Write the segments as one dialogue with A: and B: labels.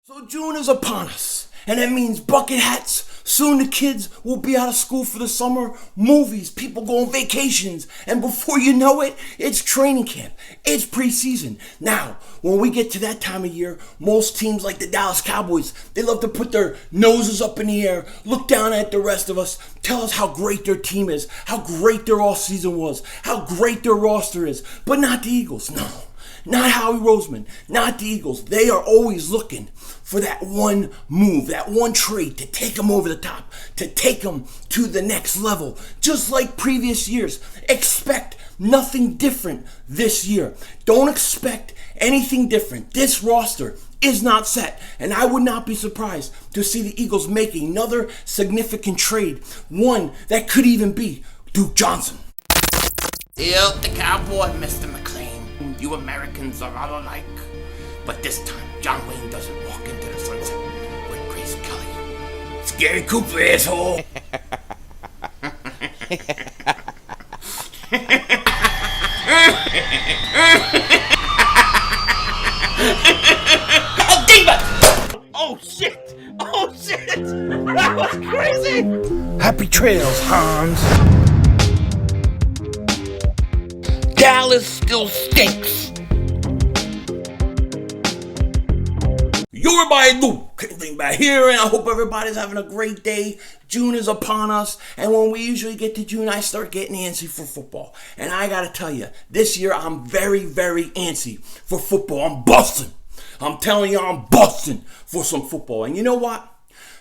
A: So June is upon us, and that means bucket hats. Soon the kids will be out of school for the summer, movies, people go on vacations, and before you know it, it's training camp, it's preseason. Now, when we get to that time of year, most teams like the Dallas Cowboys, they love to put their noses up in the air, look down at the rest of us, tell us how great their team is, how great their offseason was, how great their roster is, but not the Eagles, no. Not Howie Roseman, not the Eagles. They are always looking for that one move, that one trade to take them over the top, to take them to the next level. Just like previous years, expect nothing different this year. Don't expect anything different. This roster is not set, and I would not be surprised to see the Eagles making another significant trade, one that could even be Duke Johnson.
B: Hail the cowboy, Mr. McLean. You Americans are all alike. But this time, John Wayne doesn't walk into the sunset with Grace Kelly.
A: Scary Cooper, asshole.
B: Oh, Diva! Oh, shit! Oh, shit! That was crazy!
A: Happy trails, Hans.
B: Dallas still stinks.
A: You're my Luke back here, and I hope everybody's having a great day. June is upon us, and when we usually get to June, I start getting antsy for football. And I gotta tell you, this year I'm very, very antsy for football. I'm busting. I'm telling you, I'm busting for some football. And you know what?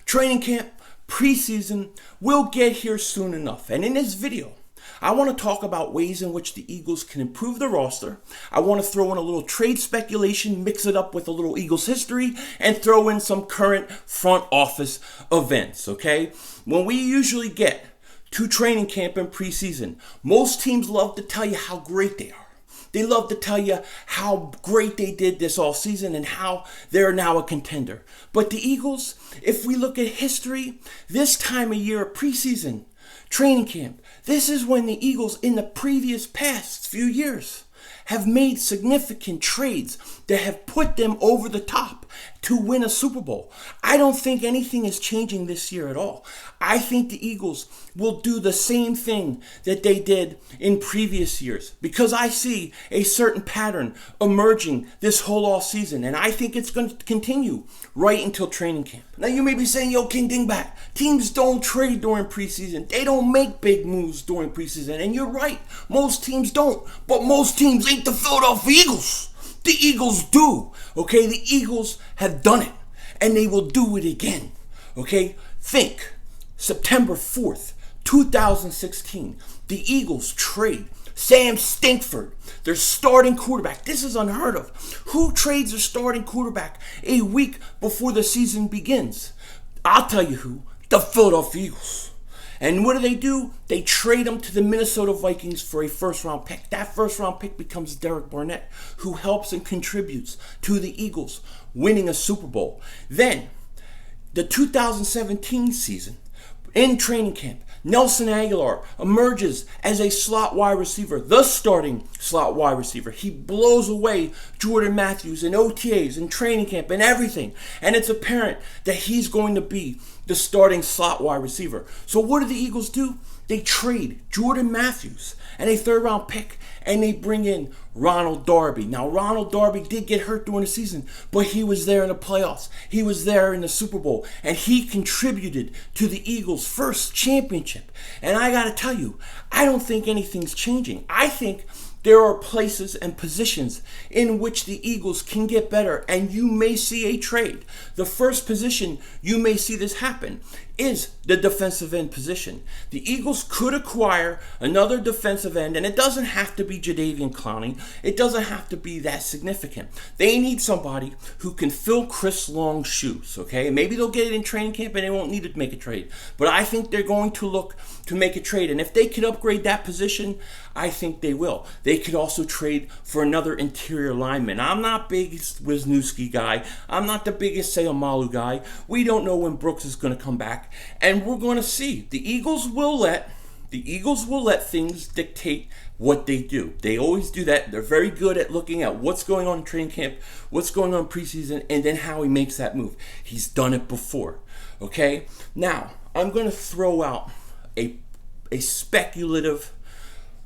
A: Training camp, preseason, will get here soon enough. And in this video, I want to talk about ways in which the Eagles can improve the roster. I want to throw in a little trade speculation, mix it up with a little Eagles history, and throw in some current front office events, okay? When we usually get to training camp and preseason, most teams love to tell you how great they are. They love to tell you how great they did this all season and how they're now a contender. But the Eagles, if we look at history, this time of year, preseason, training camp, this is when the Eagles in the previous past few years have made significant trades that have put them over the top to win a Super Bowl. I don't think anything is changing this year at all. I think the Eagles will do the same thing that they did in previous years because I see a certain pattern emerging this whole off season, and I think it's going to continue right until training camp. Now you may be saying, yo, King Dingbat, teams don't trade during preseason. They don't make big moves during preseason, and you're right. Most teams don't, but most teams ain't the Philadelphia Eagles. The Eagles do, okay? The Eagles have done it, and they will do it again, okay? Think, September 4th, 2016, the Eagles trade Sam Stinkford, their starting quarterback. This is unheard of. Who trades their starting quarterback a week before the season begins? I'll tell you who, the Philadelphia Eagles. And what do? They trade him to the Minnesota Vikings for a first-round pick. That first-round pick becomes Derek Barnett, who helps and contributes to the Eagles winning a Super Bowl. Then, the 2017 season, in training camp, Nelson Aguilar emerges as a slot wide receiver, the starting slot wide receiver. He blows away Jordan Matthews in OTAs and training camp and everything. And it's apparent that he's going to be the starting slot wide receiver. So what do the Eagles do? They trade Jordan Matthews and a third-round pick, and they bring in Ronald Darby. Now, Ronald Darby did get hurt during the season, but he was there in the playoffs. He was there in the Super Bowl, and he contributed to the Eagles' first championship. And I got to tell you, I don't think anything's changing. I think there are places and positions in which the Eagles can get better, and you may see a trade. The first position you may see this happen is the defensive end position. The Eagles could acquire another defensive end, and it doesn't have to be Jadeveon Clowney. It doesn't have to be that significant. They need somebody who can fill Chris Long's shoes, okay? Maybe they'll get it in training camp and they won't need to make a trade. But I think they're going to look to make a trade, and if they can upgrade that position, I think they will. They could also trade for another interior lineman. I'm not biggest Wisniewski guy. I'm not the biggest Sayamalu guy. We don't know when Brooks is going to come back, and we're going to see. The Eagles will let The Eagles will let things dictate what they do. They always do that. They're very good at looking at what's going on in training camp, what's going on in preseason, and then how he makes that move. He's done it before. Okay? Now, I'm going to throw out a speculative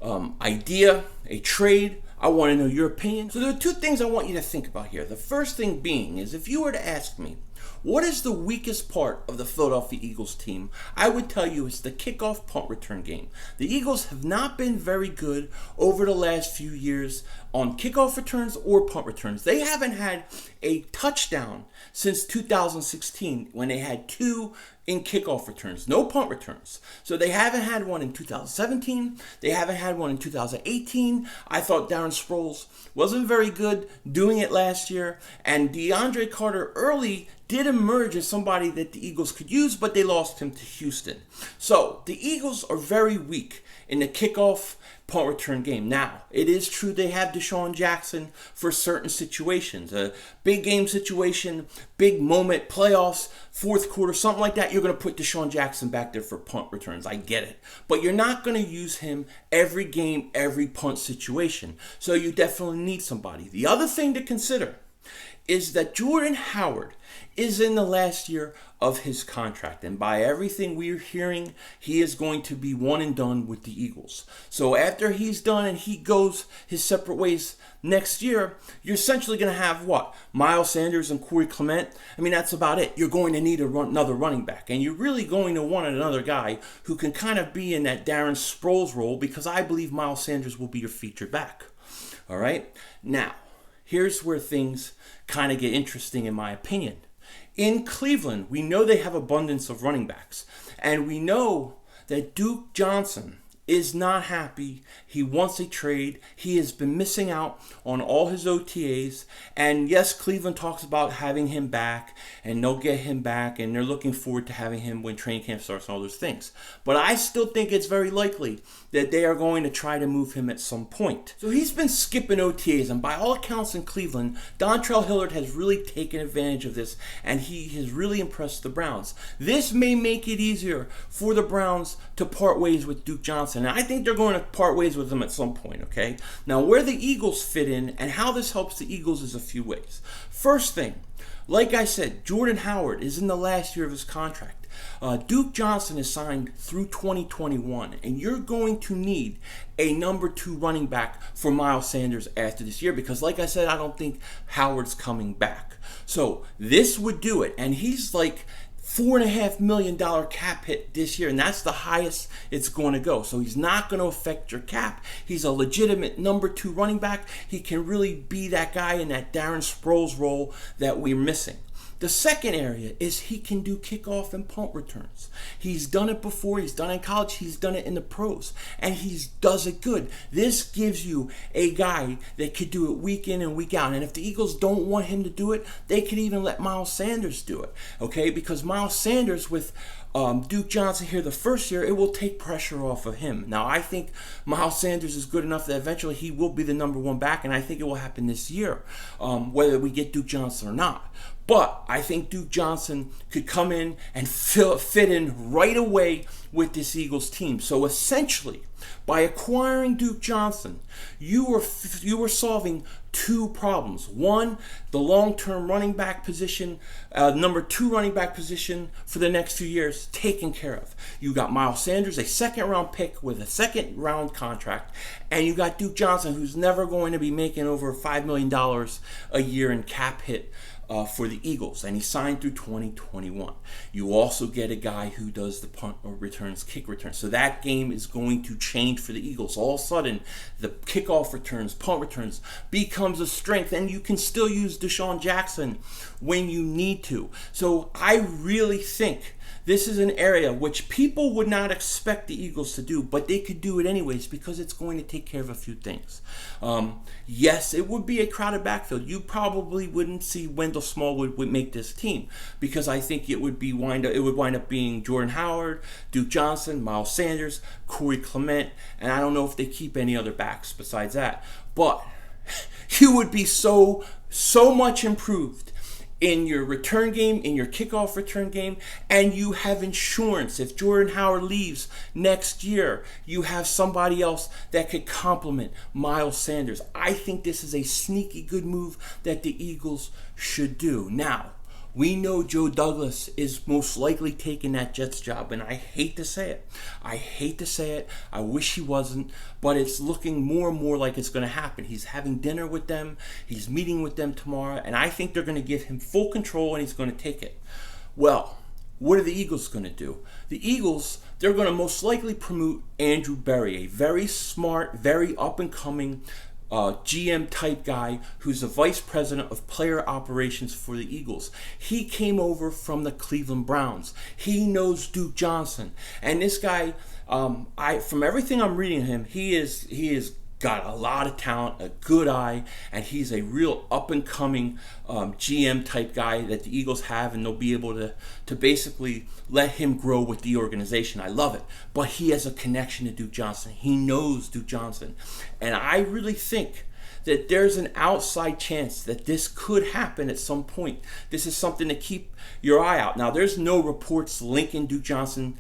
A: idea, a trade. I want to know your opinion. So there are two things I want you to think about here. The first thing being is, if you were to ask me, what is the weakest part of the Philadelphia Eagles team? I would tell you it's the kickoff punt return game. The Eagles have not been very good over the last few years on kickoff returns or punt returns. They haven't had a touchdown since 2016 when they had 2 in kickoff returns, no punt returns. So they haven't had one in 2017. They haven't had one in 2018. I thought Darren Sproles wasn't very good doing it last year. And DeAndre Carter early did emerge as somebody that the Eagles could use, but they lost him to Houston. So the Eagles are very weak in the kickoff punt return game. Now, it is true they have DeSean Jackson for certain situations. A big game situation, big moment, playoffs, fourth quarter, something like that. You're going to put DeSean Jackson back there for punt returns. I get it. But you're not going to use him every game, every punt situation. So you definitely need somebody. The other thing to consider is that Jordan Howard is in the last year of his contract. And by everything we're hearing, he is going to be one and done with the Eagles. So after he's done and he goes his separate ways next year, you're essentially going to have what? Miles Sanders and Corey Clement. I mean, that's about it. You're going to need another running back. And you're really going to want another guy who can kind of be in that Darren Sproles role, because I believe Miles Sanders will be your featured back. All right? Now, here's where things kind of get interesting in my opinion. In Cleveland, we know they have abundance of running backs. And we know that Duke Johnson is not happy. He wants a trade. He has been missing out on all his OTAs. And yes, Cleveland talks about having him back, and they'll get him back, and they're looking forward to having him when training camp starts and all those things. But I still think it's very likely that they are going to try to move him at some point. So he's been skipping OTAs, and by all accounts in Cleveland, Dontrell Hilliard has really taken advantage of this, and he has really impressed the Browns. This may make it easier for the Browns to part ways with Duke Johnson. And I think they're going to part ways with him at some point, okay? Now, where the Eagles fit in and how this helps the Eagles is a few ways. First thing, like I said, Jordan Howard is in the last year of his contract. Duke Johnson is signed through 2021, and you're going to need a number 2 running back for Miles Sanders after this year, because like I said, I don't think Howard's coming back. So this would do it, and he's like $4.5 million cap hit this year, and that's the highest it's going to go. So he's not going to affect your cap. He's a legitimate number 2 running back. He can really be that guy in that Darren Sproles role that we're missing. The second area is he can do kickoff and punt returns. He's done it before. He's done it in college. He's done it in the pros. And he does it good. This gives you a guy that could do it week in and week out. And if the Eagles don't want him to do it, they could even let Miles Sanders do it. Okay? Because Miles Sanders with Duke Johnson here the first year, it will take pressure off of him. Now, I think Miles Sanders is good enough that eventually he will be the number 1 back, and I think it will happen this year, whether we get Duke Johnson or not. But I think Duke Johnson could come in and fit in right away with this Eagles team. So essentially, by acquiring Duke Johnson, you were solving 2 problems. One, the long-term running back position, number 2 running back position for the next few years, taken care of. You got Miles Sanders, a second-round pick with a second-round contract, and you got Duke Johnson, who's never going to be making over $5 million a year in cap hit for the Eagles, and he signed through 2021. You also get a guy who does the punt returns, kick returns. So that game is going to change for the Eagles. All of a sudden, the kickoff returns, punt returns becomes a strength, and you can still use DeSean Jackson when you need to. So I really think this is an area which people would not expect the Eagles to do, but they could do it anyways because it's going to take care of a few things. Yes, it would be a crowded backfield. You probably wouldn't see Wendell Smallwood would make this team, because I think it would wind up being Jordan Howard, Duke Johnson, Miles Sanders, Corey Clement, and I don't know if they keep any other backs besides that. But you would be so much improved in your return game, in your kickoff return game, and you have insurance. If Jordan Howard leaves next year, you have somebody else that could complement Miles Sanders. I think this is a sneaky good move that the Eagles should do. Now, we know Joe Douglas is most likely taking that Jets job, and I hate to say it. I wish he wasn't, but it's looking more and more like it's going to happen. He's having dinner with them. He's meeting with them tomorrow, and I think they're going to give him full control, and he's going to take it. Well, what are the Eagles going to do? The Eagles, they're going to most likely promote Andrew Berry, a very smart, very up-and-coming GM type guy who's the vice president of player operations for the Eagles. He came over from the Cleveland Browns. He knows Duke Johnson, and this guy, from everything I'm reading him, he is got a lot of talent, a good eye, and he's a real up-and-coming GM type guy that the Eagles have, and they'll be able to basically let him grow with the organization. I love it. But he has a connection to Duke Johnson. He knows Duke Johnson. And I really think that there's an outside chance that this could happen at some point. This is something to keep your eye out. Now, there's no reports linking Duke Johnson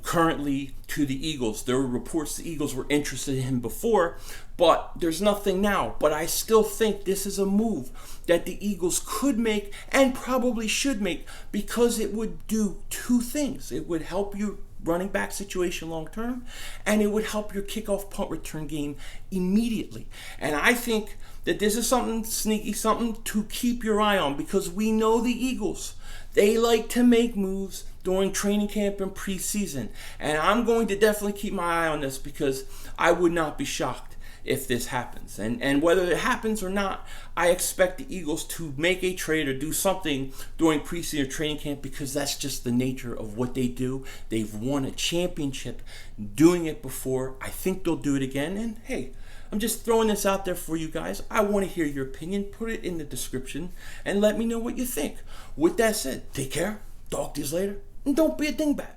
A: currently to the Eagles. There were reports the Eagles were interested in him before, but there's nothing now. But I still think this is a move that the Eagles could make and probably should make, because it would do two things. It would help your running back situation long term, and it would help your kickoff punt return game immediately. And I think that this is something sneaky, something to keep your eye on, because we know the Eagles, they like to make moves during training camp and preseason. And I'm going to definitely keep my eye on this, because I would not be shocked if this happens. And whether it happens or not, I expect the Eagles to make a trade or do something during preseason or training camp, because that's just the nature of what they do. They've won a championship doing it before. I think they'll do it again. And hey, I'm just throwing this out there for you guys. I want to hear your opinion. Put it in the description and let me know what you think. With that said, take care. Talk to you later. And don't be a dingbat.